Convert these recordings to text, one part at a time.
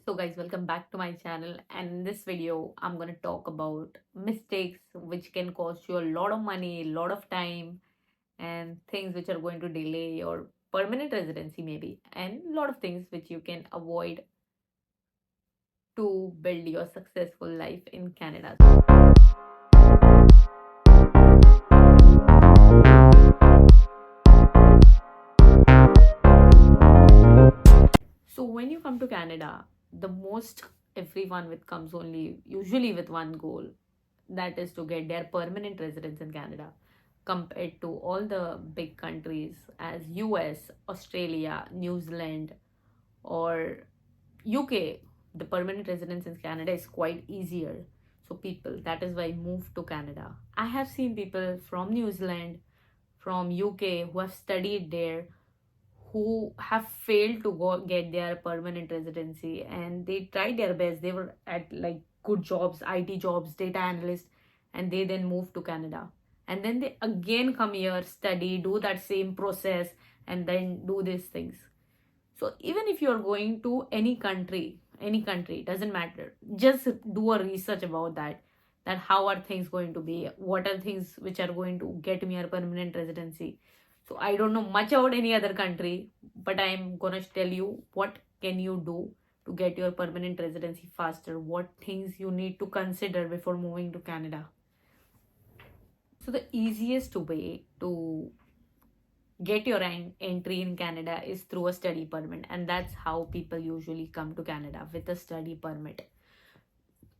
So guys, welcome back to my channel, and in this video I'm going to talk about mistakes which can cost you a lot of money, a lot of time, and things which are going to delay your permanent residency maybe, and a lot of things which you can avoid to build your successful life in Canada. So when you come to Canada, the most everyone with comes only usually with one goal, that is to get their permanent residence in Canada, compared to all the big countries as US, Australia, New Zealand, or UK. The permanent residence in Canada is quite easier. So people, that is why move to Canada. I have seen people from New Zealand, from UK who have studied there, who have failed to go get their permanent residency, and they tried their best. They were at like good jobs, IT jobs, data analyst, and they then moved to Canada, and then they again come here, study, do that same process, and then do these things. So even if you're going to any country, doesn't matter, just do a research about that how are things going to be, what are things which are going to get me a permanent residency. So I don't know much about any other country, but I'm gonna tell you what can you do to get your permanent residency faster, what things you need to consider before moving to Canada. So the easiest way to get your entry in Canada is through a study permit, and that's how people usually come to Canada, with a study permit.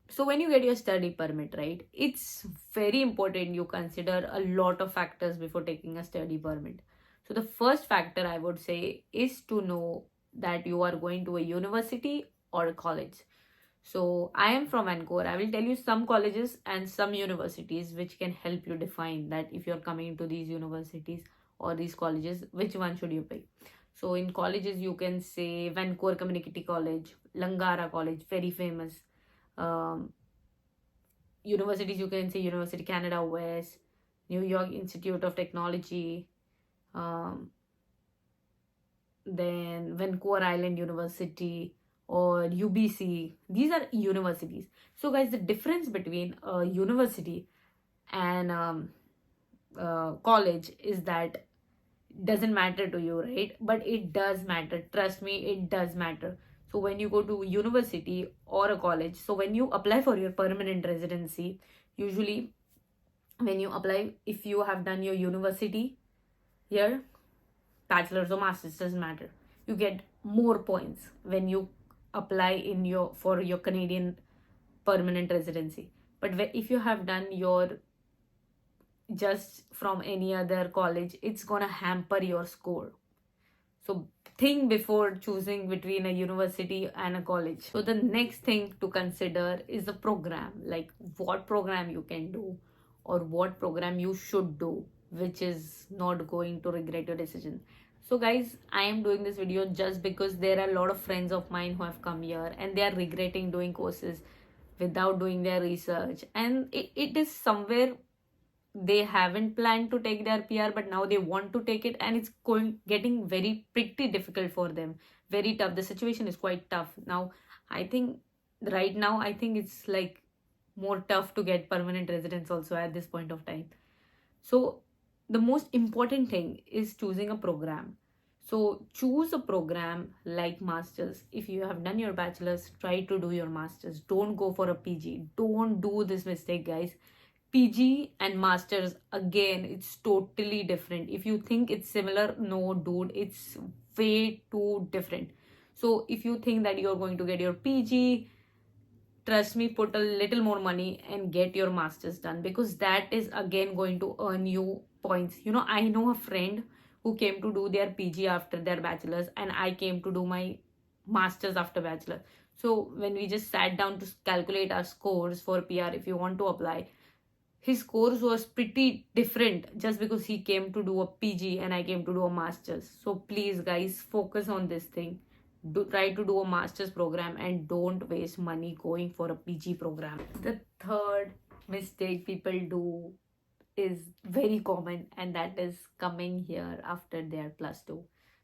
So when you get your study permit, right, it's very important you consider a lot of factors before taking a study permit. So the first factor I would say is to know that you are going to a university or a college. So I am from Vancouver. I will tell you some colleges and some universities which can help you define that if you're coming to these universities or these colleges, which one should you pick. So in colleges, you can say Vancouver Community College, Langara College, very famous. Um, Universities, you can say University Canada West, New York Institute of Technology, um, then Vancouver Island University or UBC. These are universities. So, guys, the difference between a university and college is that doesn't matter to you, right? But it does matter. Trust me, it does matter. So when you go to university or a college, so when you apply for your permanent residency, usually when you apply, if you have done your university here, bachelor's or master's, doesn't matter, you get more points when you apply in your for your Canadian permanent residency. But if you have done your just from any other college, it's gonna hamper your score. So think before choosing between a university and a college. So the next thing to consider is the program, like what program you can do or what program you should do, which is not going to regret your decision. So guys, I am doing this video just because there are a lot of friends of mine who have come here and they are regretting doing courses without doing their research, and it is somewhere they haven't planned to take their PR, but now they want to take it, and it's going getting very pretty difficult for them. Very tough. The situation is quite tough now. I think right now, I think it's like more tough to get permanent residence also at this point of time. So the most important thing is choosing a program. So choose a program like masters. If you have done your bachelor's, try to do your masters. Don't go for a PG. Don't do this mistake, guys. PG and masters, again, it's totally different. If you think it's similar, no, dude, it's way too different. So if you think that you're going to get your PG, trust me, put a little more money and get your masters done, because that is again going to earn you points. I know a friend who came to do their PG after their bachelor's, and I came to do my masters after bachelor. So when we just sat down to calculate our scores for PR, if you want to apply, his scores was pretty different just because he came to do a PG and I came to do a master's. So please guys, focus on this thing. Try to do a master's program and don't waste money going for a PG program. The third mistake people do is very common, and that is coming here after their plus two.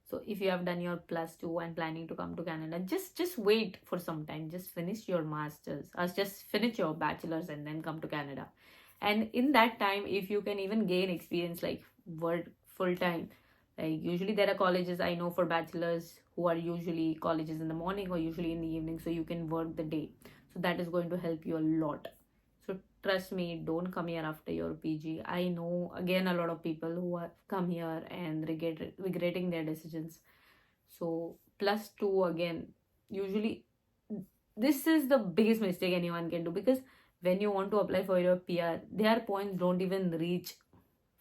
So if you have done your +2 and planning to come to Canada, just wait for some time. Just finish your masters, or just finish your bachelor's and then come to Canada. And in that time, if you can even gain experience like work full time, like usually there are colleges I know for bachelors who are usually colleges in the morning or usually in the evening, so you can work the day. So that is going to help you a lot. So trust me, don't come here after your PG. I know again a lot of people who are come here and regretting their decisions. So +2 again, usually this is the biggest mistake anyone can do, because when you want to apply for your PR, their points don't even reach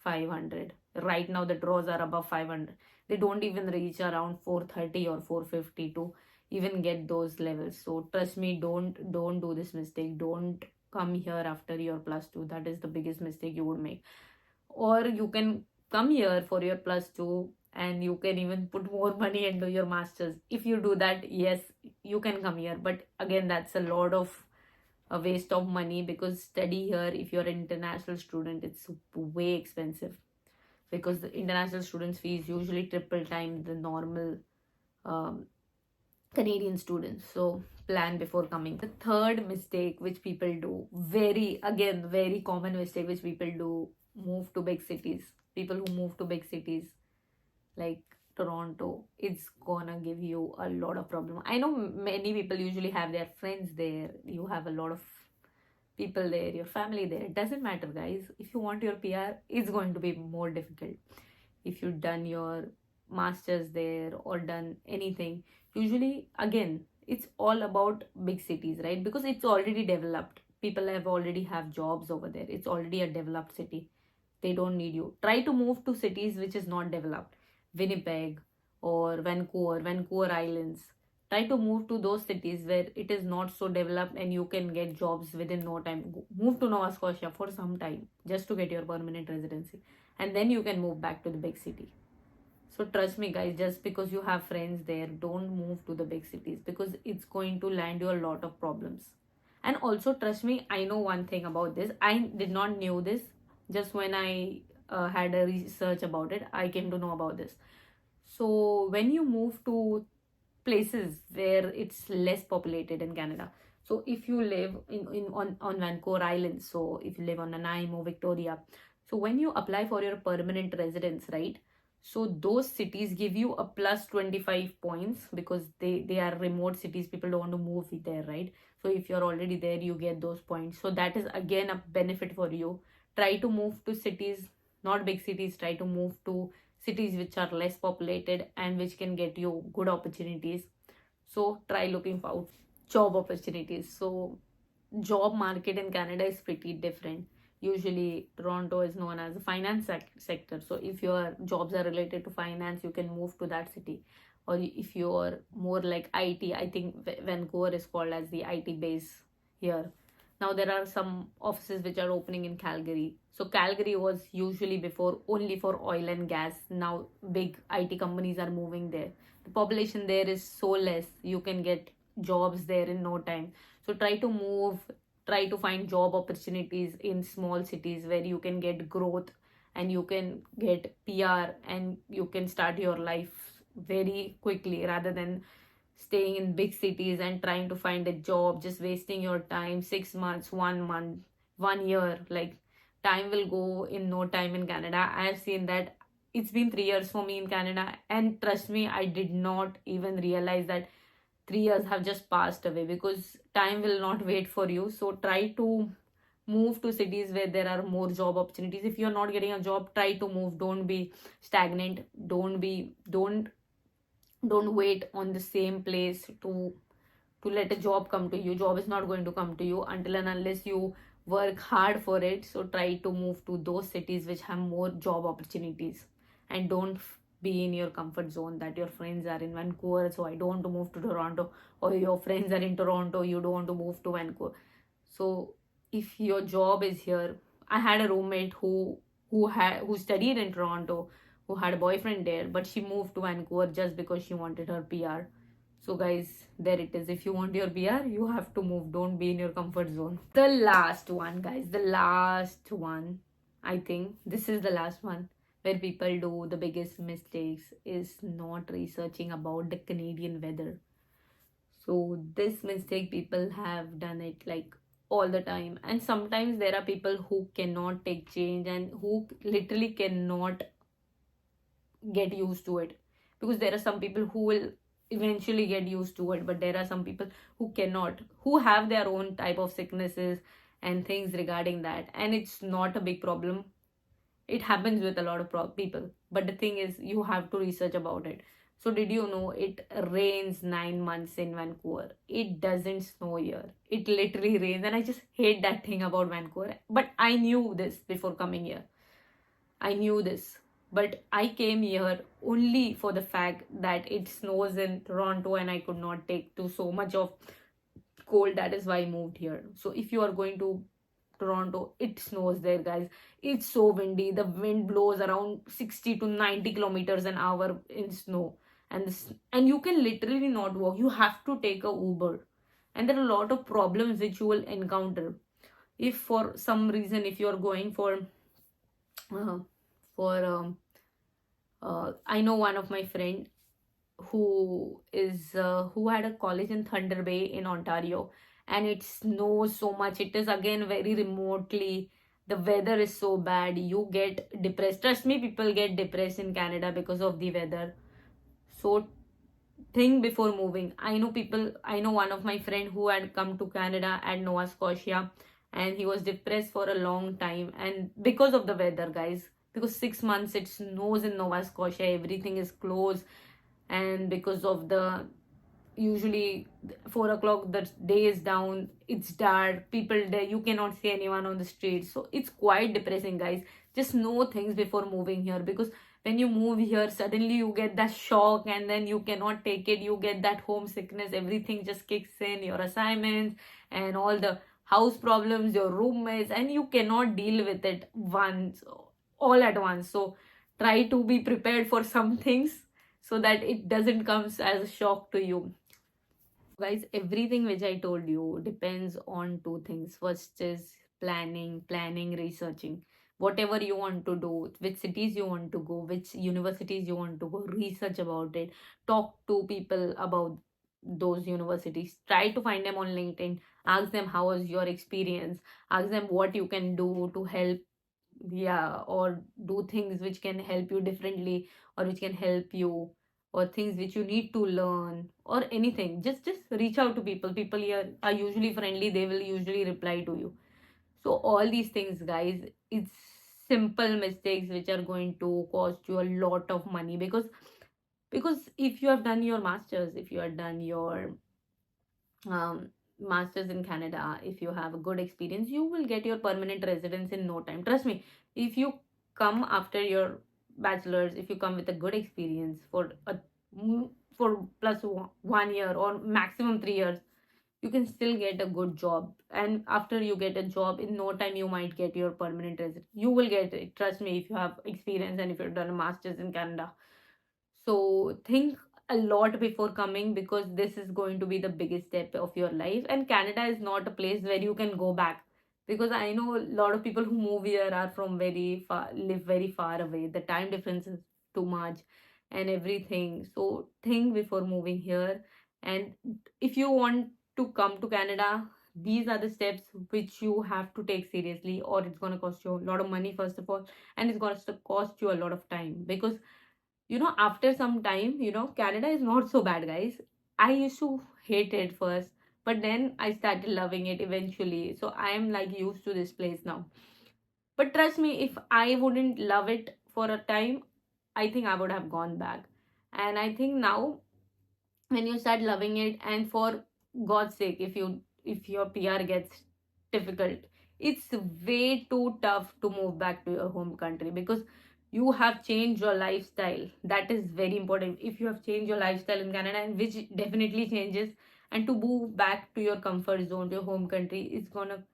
500. Right now the draws are above 500. They don't even reach around 430 or 450 to even get those levels. So trust me, don't do this mistake. Don't come here after your +2. That is the biggest mistake you would make. Or you can come here for your +2 and you can even put more money into your masters. If you do that, yes, you can come here, but again, that's a lot of a waste of money, because study here, if you're an international student, it's way expensive, because the international students fees usually triple time the normal um, Canadian students. So plan before coming. The third mistake which people do, very common mistake which people do, move to big cities. People who move to big cities like Toronto, it's gonna give you a lot of problem. I know many people usually have their friends there. You have a lot of people there, your family there. It doesn't matter, guys. If you want your PR, it's going to be more difficult. If you've done your masters there or done anything, usually again, it's all about big cities, right? Because it's already developed. People have already have jobs over there. It's already a developed city. They don't need you. Try to move to cities which is not developed. Winnipeg or Vancouver Islands. Try to move to those cities where it is not so developed and you can get jobs within no time. Move to Nova Scotia for some time just to get your permanent residency, and then you can move back to the big city. So trust me, guys, just because you have friends there, don't move to the big cities, because it's going to land you a lot of problems. And also trust me, I know one thing about this. I did not knew this. Just when I had a research about it, I came to know about this. So when you move to places where it's less populated in Canada, so if you live on Vancouver Island, so if you live on Nanaimo, Victoria, so when you apply for your permanent residence, right? So those cities give you a +25 points, because they are remote cities. People don't want to move there, right? So if you're already there, you get those points. So that is again a benefit for you. Try to move to cities, not big cities. Try to move to cities which are less populated and which can get you good opportunities. So try looking for job opportunities. So job market in Canada is pretty different. Usually Toronto is known as a finance sector. So if your jobs are related to finance, you can move to that city. Or if you're more like IT, I think Vancouver is called as the IT base here. Now there are some offices which are opening in Calgary. So Calgary was usually before only for oil and gas. Now big IT companies are moving there. The population there is so less, you can get jobs there in no time. So try to find job opportunities in small cities where you can get growth and you can get PR and you can start your life very quickly, rather than staying in big cities and trying to find a job, just wasting your time. 6 months, 1 month, 1 year, like time will go in no time in Canada. I have seen that. It's been 3 years for me in Canada, and trust me, I did not even realize that 3 years have just passed away, because time will not wait for you. So try to move to cities where there are more job opportunities. If you're not getting a job, try to move. Don't be stagnant. Don't wait on the same place to let a job come to you. Job is not going to come to you until and unless you work hard for it. So try to move to those cities which have more job opportunities, and don't be in your comfort zone that your friends are in Vancouver, so I don't want to move to Toronto, or your friends are in Toronto, you don't want to move to Vancouver. So if your job is here, I had a roommate who studied in Toronto, who had a boyfriend there, but she moved to Vancouver just because she wanted her PR. So guys, there it is. If you want your PR, you have to move. Don't be in your comfort zone. The last one, guys, the last one. I think this is the last one. where people do the biggest mistakes is not researching about the Canadian weather. So this mistake people have done it like all the time, and sometimes there are people who cannot take change and who literally cannot get used to it, because there are some people who will eventually get used to it, but there are some people who cannot, who have their own type of sicknesses and things regarding that, and it's not a big problem. It happens with a lot of people, but the thing is you have to research about it. So did you know it rains 9 months in Vancouver? It doesn't snow here, it literally rains, and I just hate that thing about Vancouver. But I knew this before coming here. I knew this, but I came here only for the fact that it snows in Toronto and I could not take to so much of cold. That is why I moved here. So if you are going to Toronto, it snows there, guys. It's so windy. The wind blows around 60 to 90 kilometers an hour in snow. And you can literally not walk. You have to take a Uber. And there are a lot of problems which you will encounter. If for some reason, if you are going uh, for I know one of my friend who had a college in Thunder Bay in Ontario, and it snows so much. It is again very remotely. The weather is so bad. You get depressed. Trust me, people get depressed in Canada because of the weather. So think before moving. I know one of my friend who had come to Canada at Nova Scotia, and he was depressed for a long time, and because of the weather, guys. Because 6 months it snows in Nova Scotia, everything is closed, and because of the usually 4 o'clock the day is down, it's dark, people there, you cannot see anyone on the street, so it's quite depressing, guys. Just know things before moving here, because when you move here suddenly you get that shock and then you cannot take it, you get that homesickness, everything just kicks in, your assignments and all the house problems, your roommates, and you cannot deal with it once, all at once. So try to be prepared for some things so that it doesn't come as a shock to you. Guys, everything which I told you depends on two things. First is planning, researching. Whatever you want to do, which cities you want to go, which universities you want to go, research about it. Talk to people about those universities. Try to find them on LinkedIn. Ask them how was your experience. Ask them what you can do to help, yeah, or do things which can help you differently, or which can help you, or things which you need to learn, or anything. Just reach out to people. People here are usually friendly, they will usually reply to you. So all these things, guys, it's simple mistakes which are going to cost you a lot of money, because if you have done your masters, if you have done your um, masters in Canada, if you have a good experience, you will get your permanent residence in no time. Trust me, if you come after your bachelor's, if you come with a good experience for for plus 1 year or maximum 3 years, you can still get a good job. And after you get a job, in no time you might get your permanent residence. You will get it. Trust me, if you have experience and if you've done a masters in Canada. So think a lot before coming, because this is going to be the biggest step of your life. And Canada is not a place where you can go back, because I know a lot of people who move here are from very far, live very far away. The time difference is too much and everything. So think before moving here. And if you want to come to Canada, these are the steps which you have to take seriously, or it's going to cost you a lot of money, first of all, and it's going to cost you a lot of time. Because after some time, Canada is not so bad, guys. I used to hate it first, but then I started loving it eventually. So I am like used to this place now. But trust me, if I wouldn't love it for a time, I think I would have gone back. And I think now, when you start loving it, and for God's sake, if your PR gets difficult, it's way too tough to move back to your home country, because you have changed your lifestyle. That is very important. If you have changed your lifestyle in Canada, and which definitely changes, and to move back to your comfort zone, to your home country, it's gonna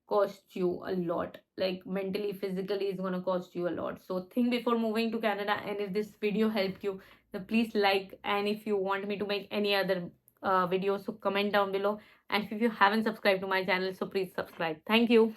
cost you a lot, like mentally, physically, it's going to cost you a lot. So think before moving to Canada. And if this video helped you, then please like. And if you want me to make any other videos, so comment down below. And if you haven't subscribed to my channel, so please subscribe. Thank you.